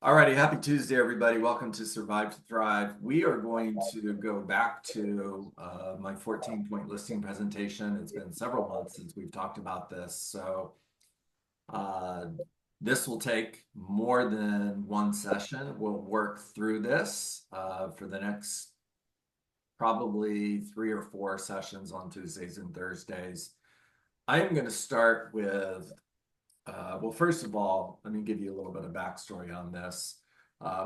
Alrighty, happy Tuesday, everybody. Welcome to Survive to Thrive. We are going to go back to my 14-point listing presentation. It's been several months since we've talked about this. So uh, this will take more than one session. We'll work through this for the next probably 3 or 4 sessions on Tuesdays and Thursdays. I am going to start with well, first of all, let me give you a little bit of backstory on this.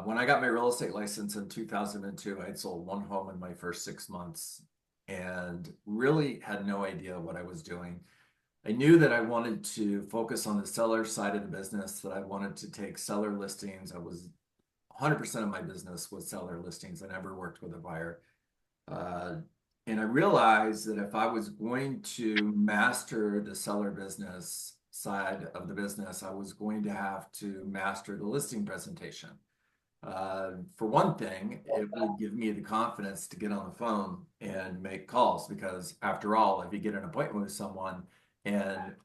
When I got my real estate license in 2002, I had sold one home in my first 6 months and really had no idea what I was doing. I knew that I wanted to focus on the seller side of the business, that I wanted to take seller listings. I was 100% of my business was seller listings. I never worked with a buyer. Uh, and I realized that if I was going to master the seller business side of the business, I was going to have to master the listing presentation. For one thing, it would give me the confidence to get on the phone and make calls because, after all, if you get an appointment with someone and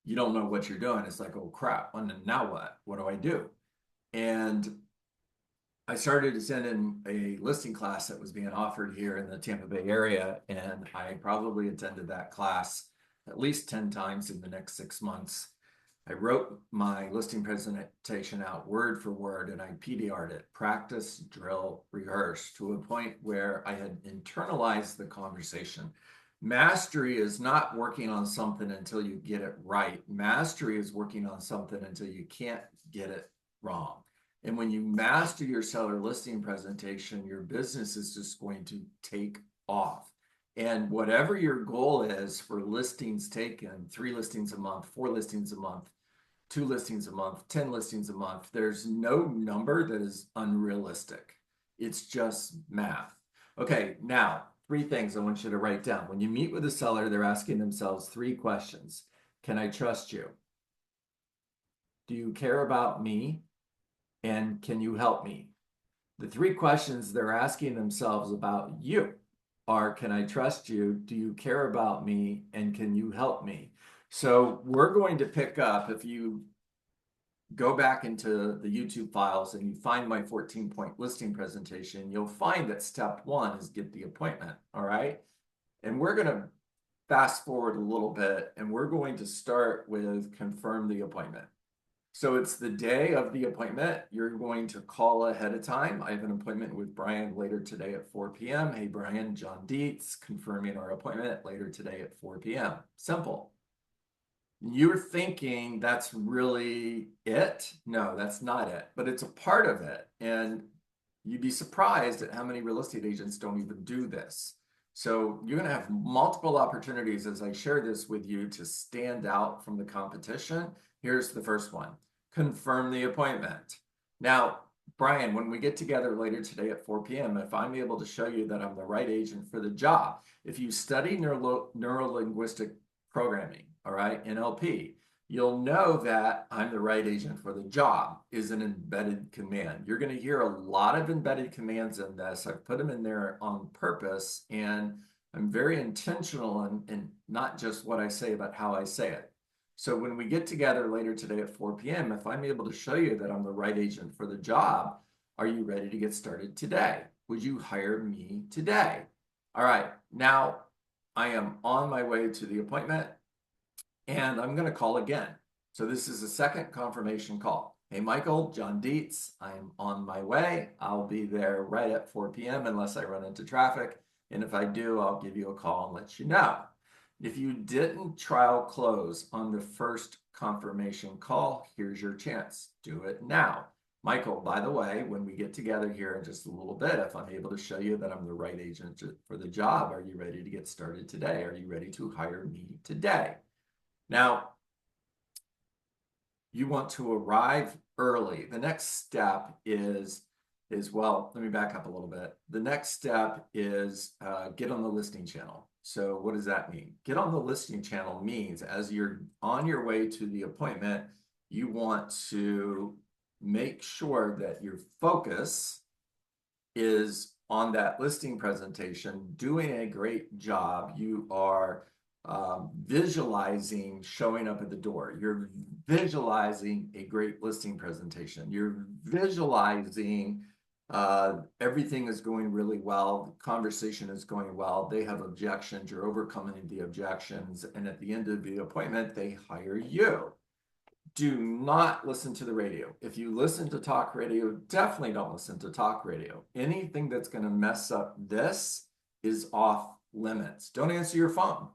you don't know what you're doing, it's like, oh crap, and now what? What do I do? And I started to send in a listing class that was being offered here in the Tampa Bay area, and I probably attended that class at least 10 times in the next 6 months. I wrote my listing presentation out word for word, and I PDR'd it, practice, drill, rehearse, to a point where I had internalized the conversation. Mastery is not working on something until you get it right. Mastery is working on something until you can't get it wrong. And when you master your seller listing presentation, your business is just going to take off. And whatever your goal is for listings taken, 3 listings a month, 4 listings a month, 2 listings a month, 10 listings a month, there's no number that is unrealistic. It's just math. Okay, now 3 things I want you to write down. When you meet with a seller, they're asking themselves 3 questions. Can I trust you? Do you care about me? And can you help me? The 3 questions they're asking themselves about you are, can I trust you? Do you care about me? And can you help me? So we're going to pick up, if you go back into the YouTube files and you find my 14-point listing presentation, you'll find that step 1 is get the appointment, all right? And we're going to fast forward a little bit, and we're going to start with confirm the appointment. So it's the day of the appointment. You're going to call ahead of time. I have an appointment with Brian later today at 4 p.m. Hey, Brian, John Dietz, confirming our appointment later today at 4 p.m. Simple. You're thinking that's really it? No, that's not it, but it's a part of it. And you'd be surprised at how many real estate agents don't even do this. So you're going to have multiple opportunities as I share this with you to stand out from the competition. Here's the first one. Confirm the appointment. Now, Brian, when we get together later today at 4 p.m., if I'm able to show you that I'm the right agent for the job, if you study neuro-linguistic programming, all right, NLP, you'll know that I'm the right agent for the job is an embedded command. You're going to hear a lot of embedded commands in this. I've put them in there on purpose, and I'm very intentional in not just what I say, but how I say it. So when we get together later today at 4 p.m., if I'm able to show you that I'm the right agent for the job, are you ready to get started today? Would you hire me today? All right, now I am on my way to the appointment, and I'm going to call again. So this is a second confirmation call. Hey, Michael, John Dietz, I'm on my way. I'll be there right at 4 p.m. unless I run into traffic. And if I do, I'll give you a call and let you know. If you didn't trial close on the first confirmation call, here's your chance. Do it now. Michael, by the way, when we get together here in just a little bit, if I'm able to show you that I'm the right agent for the job, are you ready to get started today? Are you ready to hire me today? Now, you want to arrive early. The next step is well, let me back up a little bit. The next step is get on the listing channel. So what does that mean? Get on the listing channel means as you're on your way to the appointment, you want to make sure that your focus is on that listing presentation, doing a great job. You are visualizing showing up at the door. You're visualizing a great listing presentation. You're visualizing everything is going really well. The conversation is going well. They have objections. You're overcoming the objections. And at the end of the appointment, they hire you. Do not listen to the radio. If you listen to talk radio, definitely don't listen to talk radio. Anything that's going to mess up this is off limits. Don't answer your phone.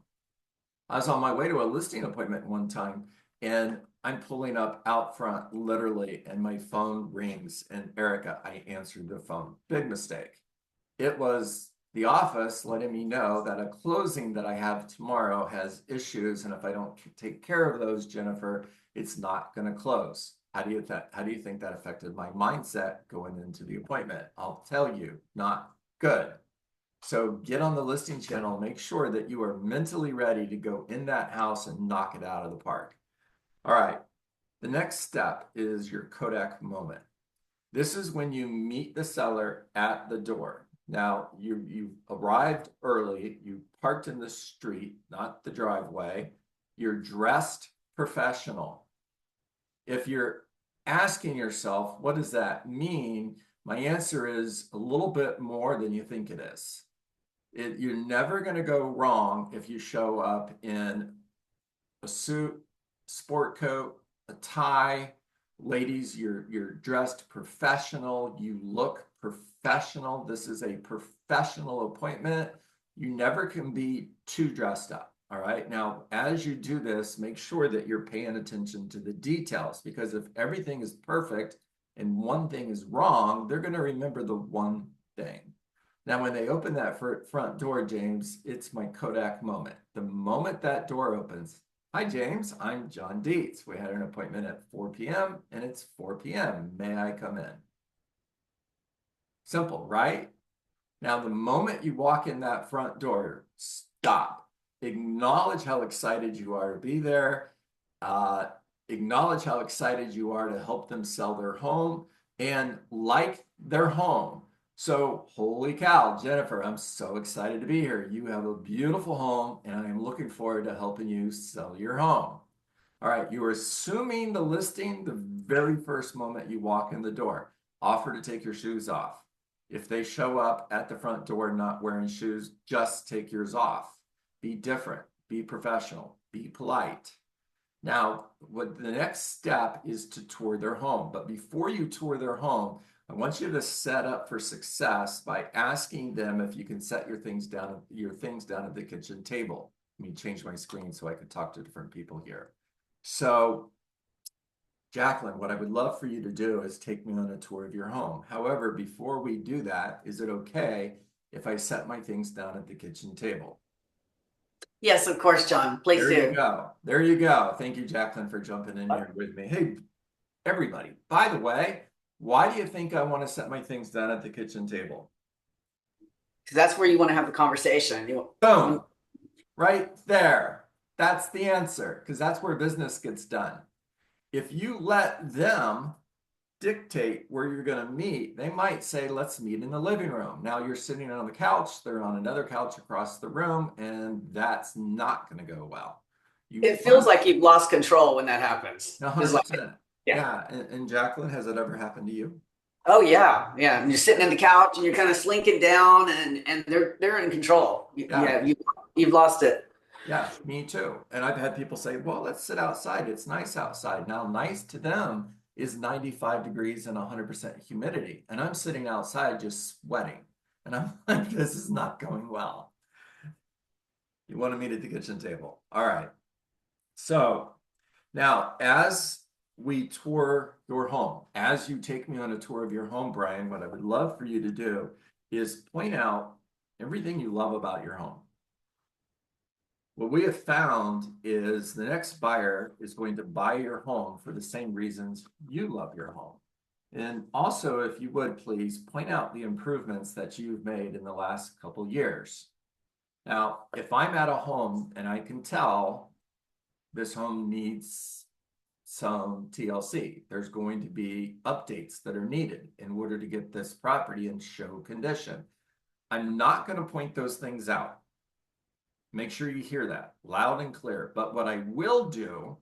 I was on my way to a listing appointment one time, and I'm pulling up out front literally, and my phone rings, and Erica, I answered the phone. Big mistake. It was the office letting me know that a closing that I have tomorrow has issues, and if I don't take care of those, Jennifer, it's not going to close. How do you think that affected my mindset going into the appointment? I'll tell you, not good. So get on the listing channel, make sure that you are mentally ready to go in that house and knock it out of the park. All right, the next step is your Kodak moment. This is when you meet the seller at the door. Now, you arrived early, you parked in the street, not the driveway. You're dressed professional. If you're asking yourself, what does that mean? My answer is a little bit more than you think it is. You're never going to go wrong if you show up in a suit, sport coat, a tie. Ladies, you're dressed professional. You look professional. This is a professional appointment. You never can be too dressed up. All right. Now, as you do this, make sure that you're paying attention to the details, because if everything is perfect and one thing is wrong, they're going to remember the one thing. Now, when they open that front door, James, it's my Kodak moment. The moment that door opens, hi, James, I'm John Dietz. We had an appointment at 4 p.m. and it's 4 p.m. May I come in? Simple, right? Now, the moment you walk in that front door, stop. Acknowledge how excited you are to be there. Acknowledge how excited you are to help them sell their home and like their home. So, holy cow, Jennifer, I'm so excited to be here. You have a beautiful home, and I am looking forward to helping you sell your home. All right, you are assuming the listing the very first moment you walk in the door. Offer to take your shoes off. If they show up at the front door not wearing shoes, just take yours off. Be different, be professional, be polite. Now, what the next step is to tour their home. But before you tour their home, I want you to set up for success by asking them if you can set your things down at the kitchen table. Let me change my screen so I can talk to different people here. So, Jacqueline, what I would love for you to do is take me on a tour of your home. However, before we do that, is it okay if I set my things down at the kitchen table? Yes, of course, John. Please do. There you go. There you go. Thank you, Jacqueline, for jumping in here with me. Hey, everybody, by the way, why do you think I want to set my things down at the kitchen table? Because that's where you want to have the conversation. Boom. Right there. That's the answer, because that's where business gets done. If you let them dictate where you're going to meet, they might say, let's meet in the living room. Now you're sitting on the couch, they're on another couch across the room, and that's not going to go well. It feels like you've lost control when that happens. 100%. Yeah. And Jacqueline, has it ever happened to you? Oh yeah. Yeah. And you're sitting on the couch and you're kind of slinking down and they're in control. Yeah. You've lost it. Yeah, me too. And I've had people say, well, let's sit outside. It's nice outside. Now, nice to them is 95 degrees and 100% humidity. And I'm sitting outside just sweating. And I'm like, this is not going well. You want to meet at the kitchen table. All right. So now, as we tour your home, as you take me on a tour of your home, Brian, what I would love for you to do is point out everything you love about your home. What we have found is the next buyer is going to buy your home for the same reasons you love your home. And also, if you would please point out the improvements that you've made in the last couple years. Now, if I'm at a home and I can tell this home needs some TLC, there's going to be updates that are needed in order to get this property in show condition. I'm not going to point those things out. Make sure you hear that loud and clear. But what I will do,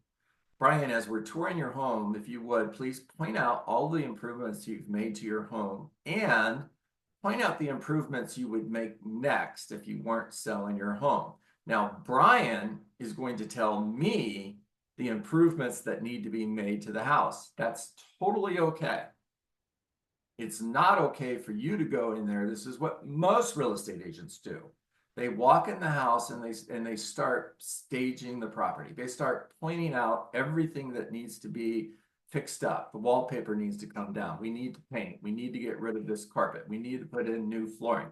Brian, as we're touring your home, if you would, please point out all the improvements you've made to your home and point out the improvements you would make next if you weren't selling your home. Now, Brian is going to tell me the improvements that need to be made to the house. That's totally okay. It's not okay for you to go in there. This is what most real estate agents do. They walk in the house and they start staging the property. They start pointing out everything that needs to be fixed up. The wallpaper needs to come down. We need to paint. We need to get rid of this carpet. We need to put in new flooring.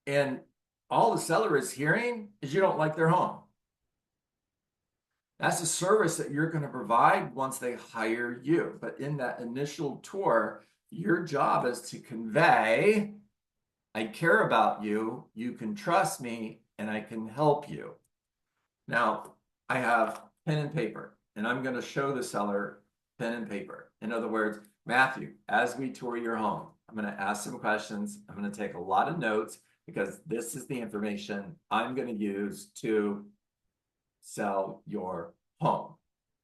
And all the seller is hearing is you don't like their home. That's a service that you're going to provide once they hire you. But in that initial tour, your job is to convey, I care about you, you can trust me, and I can help you. Now, I have pen and paper, and I'm going to show the seller pen and paper. In other words, Matthew, as we tour your home, I'm going to ask some questions. I'm going to take a lot of notes because this is the information I'm going to use to sell your home.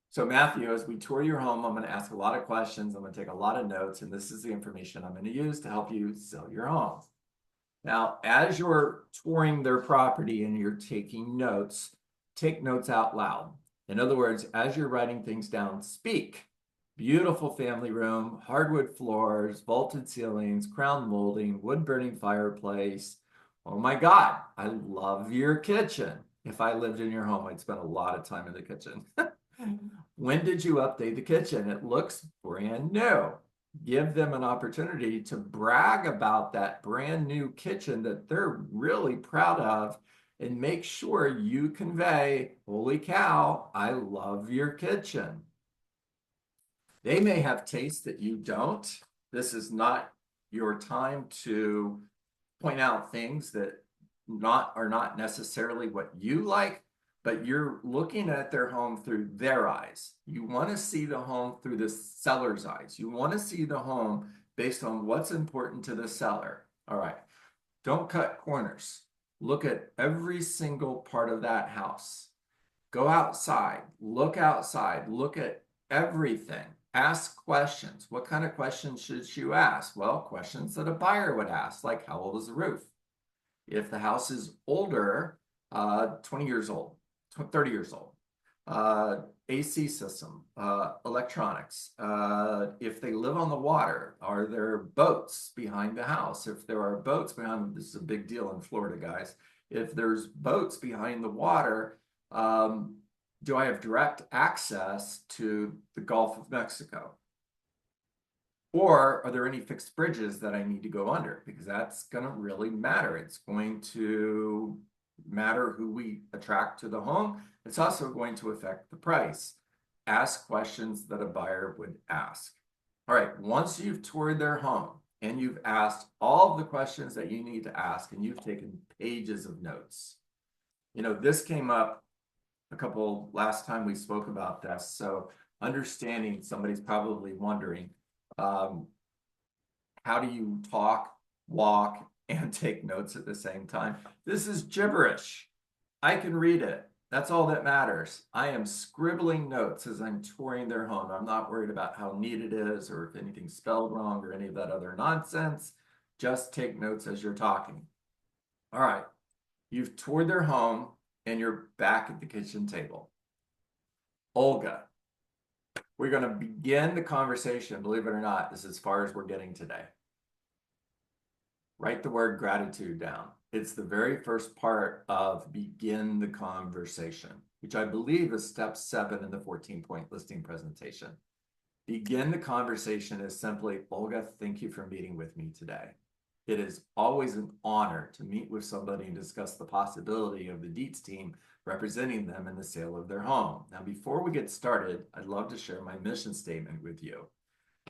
So Matthew, as we tour your home, I'm going to ask a lot of questions. I'm going to take a lot of notes, and this is the information I'm going to use to help you sell your home. Now, as you're touring their property and you're taking notes, take notes out loud. In other words, as you're writing things down, speak. Beautiful family room, hardwood floors, vaulted ceilings, crown molding, wood-burning fireplace. Oh my God, I love your kitchen. If I lived in your home, I'd spend a lot of time in the kitchen. When did you update the kitchen? It looks brand new. Give them an opportunity to brag about that brand new kitchen that they're really proud of, and make sure you convey, holy cow, I love your kitchen. They may have tastes that you don't. This is not your time to point out things that are not necessarily what you like, but you're looking at their home through their eyes. You want to see the home through the seller's eyes. You want to see the home based on what's important to the seller. All right, don't cut corners. Look at every single part of that house. Go outside, look at everything. Ask questions. What kind of questions should you ask? Well, questions that a buyer would ask, like how old is the roof? If the house is older, 20 years old, 30 years old, AC system, electronics. If they live on the water, are there boats behind the house? If there are boats behind, this is a big deal in Florida, guys. If there's boats behind the water, do I have direct access to the Gulf of Mexico? Or are there any fixed bridges that I need to go under? Because that's going to really matter. It's going to matter who we attract to the home. It's also going to affect the price. Ask questions that a buyer would ask. All right, once you've toured their home and you've asked all of the questions that you need to ask, and you've taken pages of notes. You know, this came up last time we spoke about this. So understanding, somebody's probably wondering, how do you talk, walk, and take notes at the same time? This is gibberish. I can read it. That's all that matters. I am scribbling notes as I'm touring their home. I'm not worried about how neat it is or if anything's spelled wrong or any of that other nonsense. Just take notes as you're talking. All right. You've toured their home and you're back at the kitchen table. Olga, we're going to begin the conversation. Believe it or not, this is as far as we're getting today. Write the word gratitude down. It's the very first part of begin the conversation, which I believe is step 7 in the 14-point listing presentation. Begin the conversation is simply, Olga, thank you for meeting with me today. It is always an honor to meet with somebody and discuss the possibility of the Dietz team representing them in the sale of their home. Now, before we get started, I'd love to share my mission statement with you.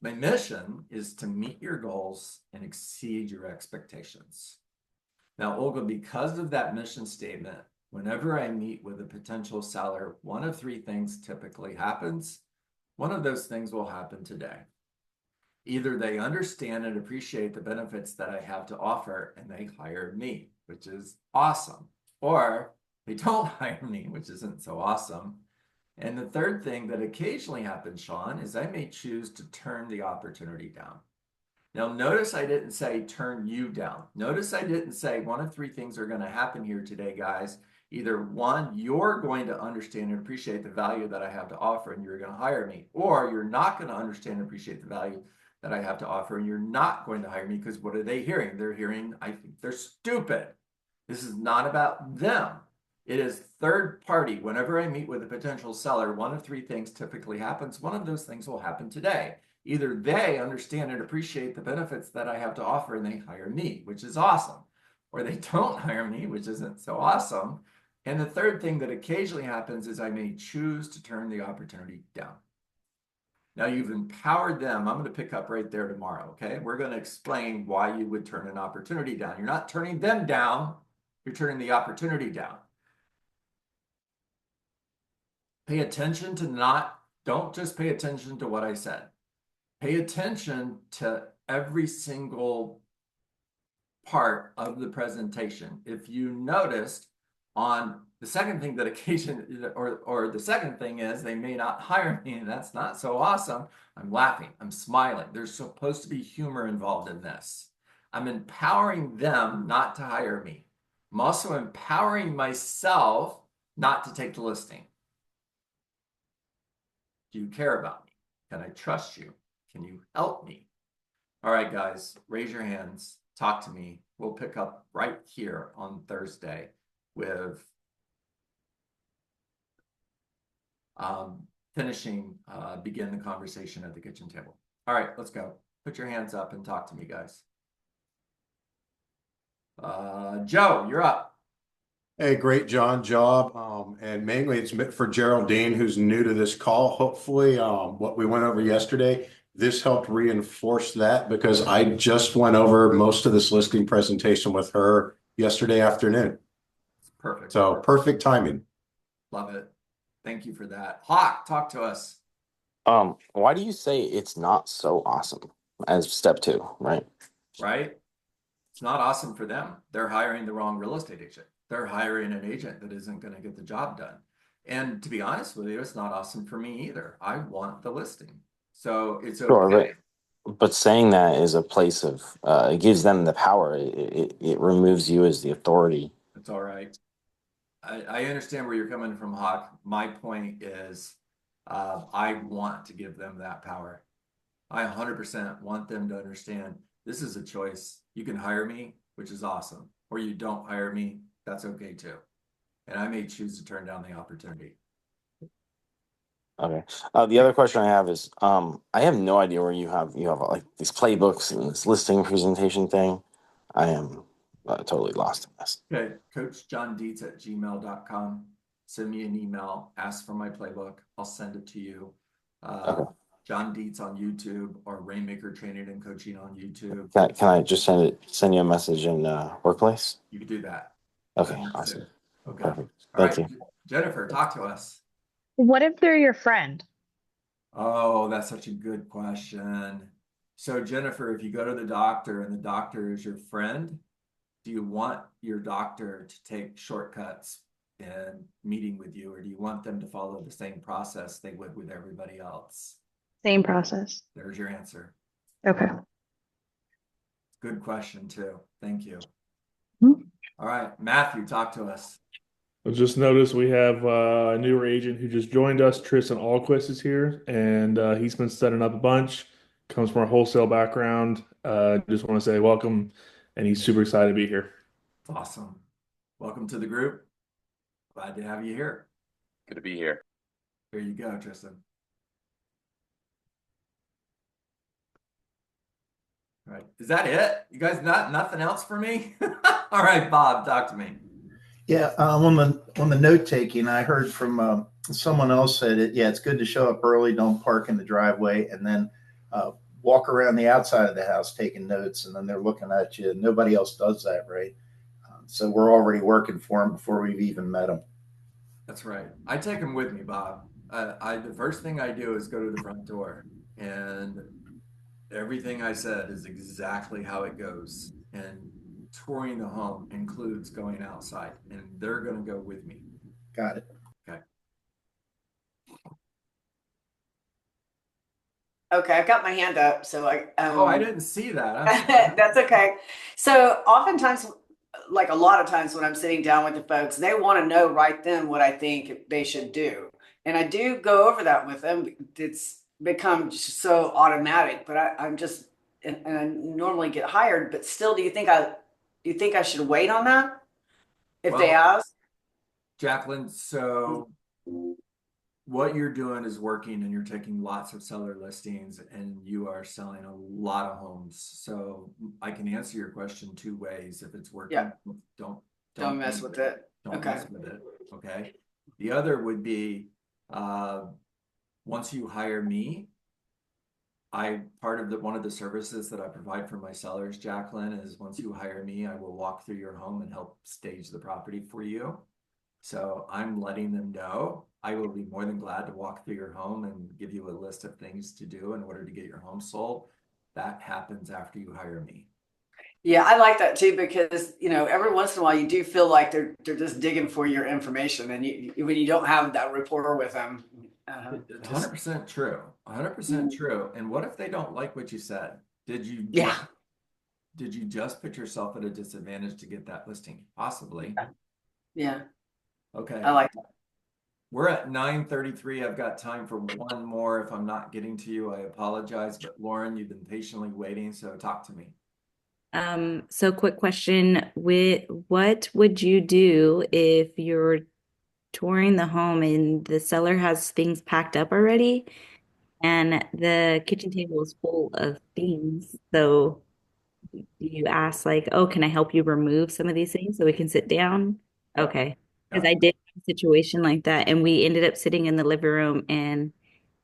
My mission is to meet your goals and exceed your expectations. Now, Olga, because of that mission statement, whenever I meet with a potential seller, one of 3 things typically happens. One of those things will happen today. Either they understand and appreciate the benefits that I have to offer and they hire me, which is awesome. Or they don't hire me, which isn't so awesome. And the third thing that occasionally happens, Sean, is I may choose to turn the opportunity down. Now, notice I didn't say turn you down. Notice I didn't say one of three things are going to happen here today, guys. Either one, you're going to understand and appreciate the value that I have to offer and you're going to hire me, or you're not going to understand and appreciate the value that I have to offer and you're not going to hire me because what are they hearing? They're hearing, I think they're stupid. This is not about them. It is third party. Whenever I meet with a potential seller, one of three things typically happens. One of those things will happen today. Either they understand and appreciate the benefits that I have to offer and they hire me, which is awesome, or they don't hire me, which isn't so awesome. And the third thing that occasionally happens is I may choose to turn the opportunity down. Now you've empowered them. I'm going to pick up right there tomorrow. Okay. We're going to explain why you would turn an opportunity down. You're not turning them down. You're turning the opportunity down. Pay attention to don't just pay attention to what I said. Pay attention to every single part of the presentation. If you noticed on the second thing that occasion, or the second thing is they may not hire me, and that's not so awesome. I'm laughing, I'm smiling. There's supposed to be humor involved in this. I'm empowering them not to hire me. I'm also empowering myself not to take the listing. Do you care about me? Can I trust you? Can you help me? All right, guys, raise your hands. Talk to me. We'll pick up right here on Thursday with begin the conversation at the kitchen table. All right, let's go. Put your hands up and talk to me, guys. Joe, you're up. Hey, great job. And mainly it's meant for Geraldine, who's new to this call. Hopefully, what we went over yesterday, this helped reinforce that because I just went over most of this listing presentation with her yesterday afternoon. Perfect. So perfect timing. Love it. Thank you for that. Hawk, talk to us. Why do you say it's not so awesome as step 2, right? Right? It's not awesome for them. They're hiring the wrong real estate agent. They're hiring an agent that isn't going to get the job done. And to be honest with you, it's not awesome for me either. I want the listing. So it's okay. Sure, but saying that is a place of, it gives them the power. It removes you as the authority. It's all right. I understand where you're coming from, Hawk. My point is I want to give them that power. I 100% want them to understand this is a choice. You can hire me, which is awesome, or you don't hire me, that's okay too. And I may choose to turn down the opportunity. Okay. The other question I have is, I have no idea where you have like these playbooks and this listing presentation thing. I am totally lost in this. Okay, coachjohndietz@gmail.com. Send me an email, ask for my playbook. I'll send it to you. Okay. John Dietz on YouTube or Rainmaker Training and Coaching on YouTube. Can I just send you a message in Workplace? You can do that. Okay, awesome. Okay. Perfect. All Thank right. you. Jennifer, talk to us. What if they're your friend? Oh, that's such a good question. So Jennifer, if you go to the doctor and the doctor is your friend, do you want your doctor to take shortcuts in meeting with you, or do you want them to follow the same process they would with everybody else? Same process. There's your answer. Okay. Good question too. Thank you. Hmm. All right, Matthew, talk to us. I just noticed we have a newer agent who just joined us. Tristan Alquist is here, and he's been setting up a bunch. Comes from a wholesale background. Just want to say welcome, and he's super excited to be here. Awesome. Welcome to the group. Glad to have you here. Good to be here. Here you go, Tristan. All right. Is that it? You guys nothing else for me? All right, Bob, talk to me. Yeah, on the note taking, I heard from someone else said it. Yeah, it's good to show up early, don't park in the driveway, and then walk around the outside of the house taking notes, and then they're looking at you. Nobody else does that, right? So we're already working for them before we've even met them. That's right. I take them with me, Bob. The first thing I do is go to the front door, and everything I said is exactly how it goes. And touring the home includes going outside, and they're going to go with me. Got it. Okay. Okay, I've got my hand up, so Oh, I didn't see that. I'm sorry. that's okay. So oftentimes, like a lot of times when I'm sitting down with the folks, they want to know right then what I think they should do. And I do go over that with them. It's become just so automatic, but I'm just, and I normally get hired, but still, do you think I should wait on that if they Well, ask? Jacqueline, so what you're doing is working and you're taking lots of seller listings and you are selling a lot of homes. So I can answer your question two ways. If it's working, Yeah. don't mess with it. Don't Okay. mess with it. Okay. The other would be once you hire me, part of one of the services that I provide for my sellers, Jacqueline, is once you hire me, I will walk through your home and help stage the property for you. So I'm letting them know I will be more than glad to walk through your home and give you a list of things to do in order to get your home sold. That happens after you hire me. Yeah, I like that too because every once in a while you do feel like they're just digging for your information, and when you don't have that rapport with them, 100% true. 100% true. And what if they don't like what you said? Did you just put yourself at a disadvantage to get that listing? Possibly. Yeah. Okay. I like that. We're at 9:33. I've got time for one more. If I'm not getting to you, I apologize. But Lauren, you've been patiently waiting, so talk to me. So quick question, what would you do if you're touring the home and the seller has things packed up already and the kitchen table is full of things? So do you ask like, oh, can I help you remove some of these things so we can sit down? Yep. Okay. Because Yep. I did have a situation like that and we ended up sitting in the living room and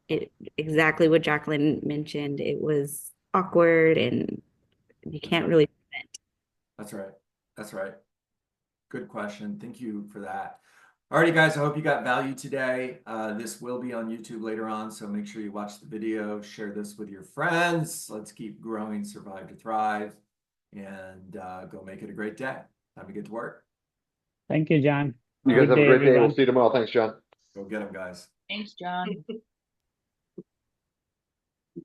it exactly what Jacqueline mentioned. It was awkward and you can't really prevent. That's right. That's right. Good question. Thank you for that. Alrighty, guys, I hope you got value today. This will be on YouTube later on, so make sure you watch the video, share this with your friends. Let's keep growing, survive to thrive, and go make it a great day. Time to get to work. Thank you, John. You guys have a great day. We'll everyone. see you tomorrow. Thanks, John. Go get them, guys. Thanks, John.